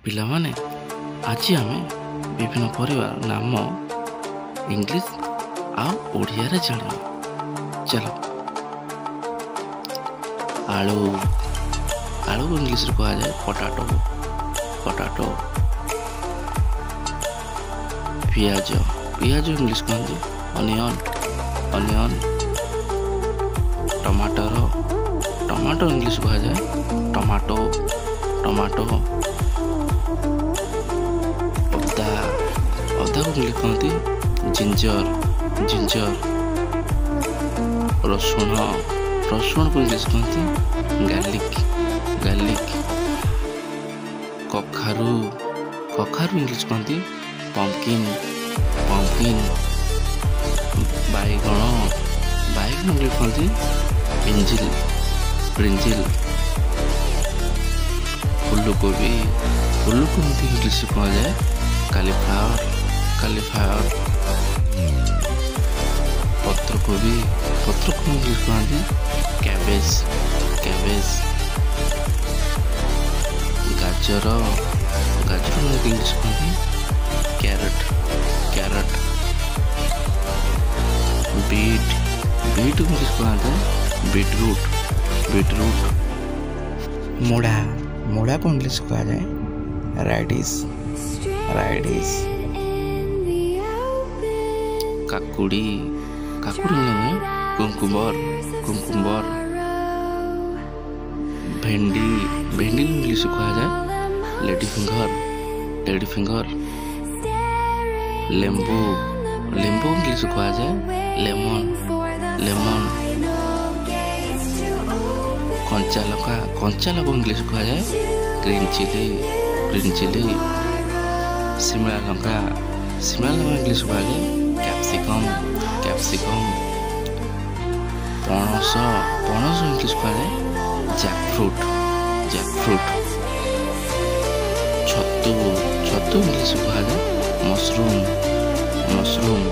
ପିଲାମାନେ ଆଜି ଆମେ ବିଭିନ୍ନ ପରିବାର ନାମ ଇଂଲିଶ ଆଉ ଓଡ଼ିଆରେ ଜାଣିବା। ଚାଲ। ଆଳୁ ଆଳୁ ଇଂଲିଶରେ କୁହାଯାଏ ପଟାଟୋ। ପଟାଟୋ। ପିଆଜ ପିଆଜ ଇଂଲିଶ କୁହନ୍ତି ଅନିଅନ୍। ଅନିଅନ୍। ଟମାଟର ଟମାଟୋ ଇଂଲିଶ କୁହାଯାଏ ଟମାଟୋ। ଟମାଟୋ। ଅଦା ଅଦାକୁ ଇଂଲିଶ କୁହନ୍ତି ଜିଞ୍ଜର। ଜିଞ୍ଜର। ରସୁଣ ରସୁଣକୁ ଇଂଲିଶ କୁହନ୍ତି ଗାର୍ଲିକ୍। ଗାର୍ଲିକ୍। କଖାରୁ କଖାରୁ ଇଂଲିଶ କୁହନ୍ତି ପମ୍ପକିନ୍। ପମ୍ପକିନ୍। ବାଇଗଣ ବାଇଗଣ ଇଂଲିଶ କୁହନ୍ତି ବ୍ରିଞ୍ଜିଲ୍। ବ୍ରିଞ୍ଜିଲ୍। ଫୁଲକୋବି ଫୁଲକୋବି ଇଂଲିଶ କୁହାଯାଏ କାଲିଫ୍ଲାୱାର। କାଲିଫ୍ଲାୱାର। ପତ୍ରକୋବି ପତ୍ରକୋବି ଇଂଲିଶ କୁହନ୍ତି କ୍ୟାବେଜ୍। କ୍ୟାବେଜ୍। ଗାଜର ଗାଜର ଇଂଲିଶ କୁହନ୍ତି carrot. Carrot. Beet beet English କୁହାଯାଏ ବିଟରୁଟ୍। ବିଟରୁଟ୍। ମୁଢ଼ା ମୁଢ଼ାକୁ ଇଂଲିଶ କୁହାଯାଏ ରାଇଡିସ୍। ରାଇଡିସ୍। କାକୁଡ଼ି କାକୁଡ଼ି ନୁହେଁ କୁକୁମ୍ବର। କୁକୁମ୍ବର। ଭେଣ୍ଡି ଭେଣ୍ଡି ଇଂଲିଶ କୁହାଯାଏ ଲେଡି ଫିଙ୍ଗର। Lady finger. ଲେମ୍ବୁ ଲେମ୍ବୁ ଇଂଲିଶ କୁହାଯାଏ ଲେମନ୍। ଲେମନ୍। କଞ୍ଚା ଲଙ୍କା ଇଂଲିଶ କୁହାଯାଏ ଗ୍ରୀନ୍ ଚିଲି। Green chilli. ଶିମଳା ଲଙ୍କା ଇଂଲିଶ କୁହାଯାଏ କ୍ୟାପ୍ସିକମ୍। କ୍ୟାପ୍ସିକମ୍। ପଣସ ଇଂଲିଶ କୁହାଯାଏ ଜ୍ୟାକଫ୍ରୁଟ୍। ଜ୍ୟାକଫ୍ରୁଟ୍। ଛତୁ ଇଂଲିଶ କୁହାଯାଏ ମସରୁମ୍। ମସରୁମ୍।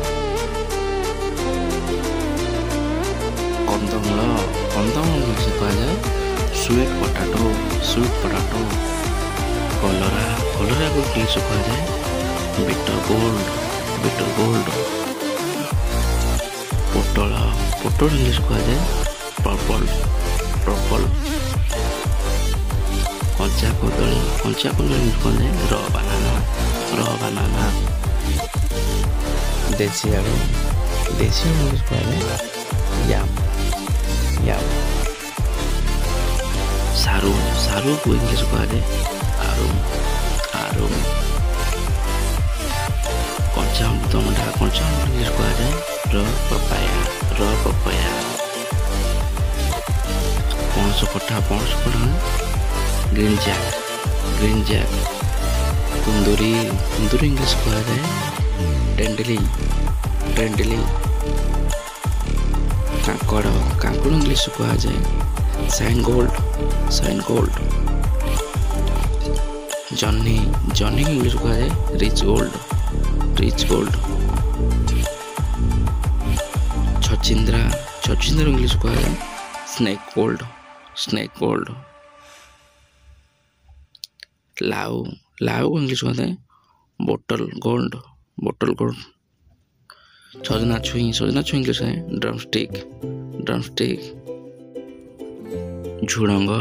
କନ୍ଦମୂଳ ଇଂଲିଶ କୁହାଯାଏ ସୁଇଟ୍ ପଟାଟୋ। Sweet potato. କଲରାକୁ ଇଂଲିଶ କୁହାଯାଏ ବିଟର ଗୋଲ୍ଡ। Bitter gourd. ପୋଟଳ ଇଂଲିଶ କୁହାଯାଏ ପର୍ପଲ୍। ପର୍ପଲ୍। କଞ୍ଚା କଦଳୀ ଇଂଲିଶ କୁହାଯାଏ ର ବାନାନା। ର ବାନାନା। ଦେଶୀ ଆଳୁ ଇଂଲିଶ କୁହାଯାଏ ୟାମ୍। ୟାମ୍। ସାରୁକୁ ଇଂଲିଶ କୁହାଯାଏ ଆରୁମ୍। ଆରୁମ୍। କଞ୍ଚା ଅମୃତଭଣ୍ଡା ଇଂଲିଶ କୁହାଯାଏ ର ପପାୟା। ର ପପାୟା। ପଣସ କଠା ଗ୍ରୀନ୍ ଜ୍ୟାକ୍। Green Jack. କୁନ୍ଦୁରି ଇଂଲିଶ କୁହାଯାଏ ଟେଣ୍ଡେଲି। ଟେଣ୍ଡେଲି। କାଙ୍କଡ଼ ଇଂଲିଶ କୁହାଯାଏ ସାଇନ୍ ଗୋଲ୍ଡ। Sign gold. ଜହ୍ନି ଇଂଲିଶ କୁହାଯାଏ rich gold. Rich gold. ଛଚିନ୍ଦ୍ରା English କୁହାଯାଏ ସ୍ନେକ୍ ଗୋଲ୍ଡ। Snake gold. ଲାଉ ଇଂଲିଶ କୁହାଯାଏ ବୋଟଲ୍ ଗୋଲ୍ଡ। Bottle gold. ସଜନା ଛୁଇଁ ଇଂଲିଶ ଡ୍ରମଷ୍ଟିକ୍। ଡ୍ରମଷ୍ଟିକ୍। ଝୁଡ଼ଙ୍ଗ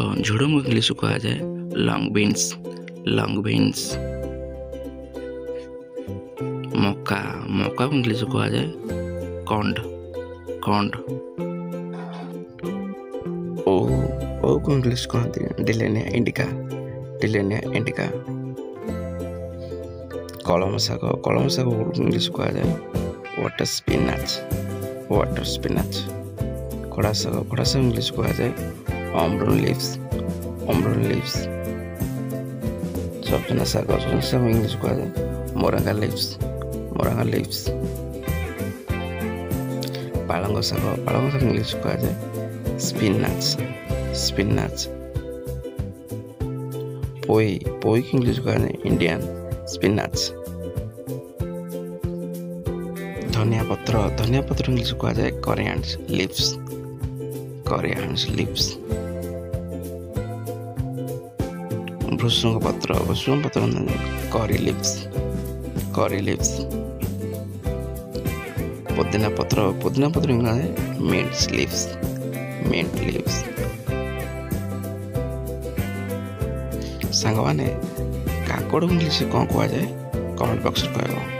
ଇଂଲିଶ କୁହାଯାଏ long beans. Long beans. ମକାକୁ English କୁହାଯାଏ କଣ୍ଡ। କଣ୍ଡ। ଓଉକୁ ଇଂଲିଶ କୁହନ୍ତି ଡିଲେନିଆ ଇଣ୍ଡିକା। ଡିଲେନିଆ ଇଣ୍ଡିକା। କଳମ ଶାଗ ଇଂଲିଶ କୁହାଯାଏ ୱାଟର ସ୍ପିନାଚ୍। Water spinach. ଖଡ଼ା ଶାଗ ଇଂଲିଶ କୁହାଯାଏ ଅମ୍ବ୍ରୋନ୍ ଲିଭ୍ସ। ଅମ୍ବ୍ରୋନ୍ ଲିଭ୍ସ। ସଜନା ଶାଗ ଇଂଲିଶ କୁହାଯାଏ ମୋରାଙ୍ଗା ଲିଭ୍ସ। ମୋରାଙ୍ଗା ଲିଭ୍ସ। ପାଳଙ୍ଗ ଶାଗ ଇଂଲିଶ କୁହାଯାଏ ସ୍ପିନାଚ୍। ସ୍ପିନାଚ୍। ପୋଇକୁ ଇଂଲିଶ କୁହାଯାଏ ଇଣ୍ଡିଆନ୍ ସ୍ପିନାଚ୍। ଧନିଆ ପତ୍ର ଇଂଲିଶ କୁହାଯାଏ କୋରିଆଣ୍ଡସ୍ ଲିଭ୍ସ। କୋରିଆଣ୍ଡସ୍ ଲିଭ୍ସ। भृषुंग पत्र करी लिव्स पुदीना पत्र मिंट लीव्स सांग माने काकड़ इंग्लिश कौन कह जाए कमेंट बॉक्स में कहब।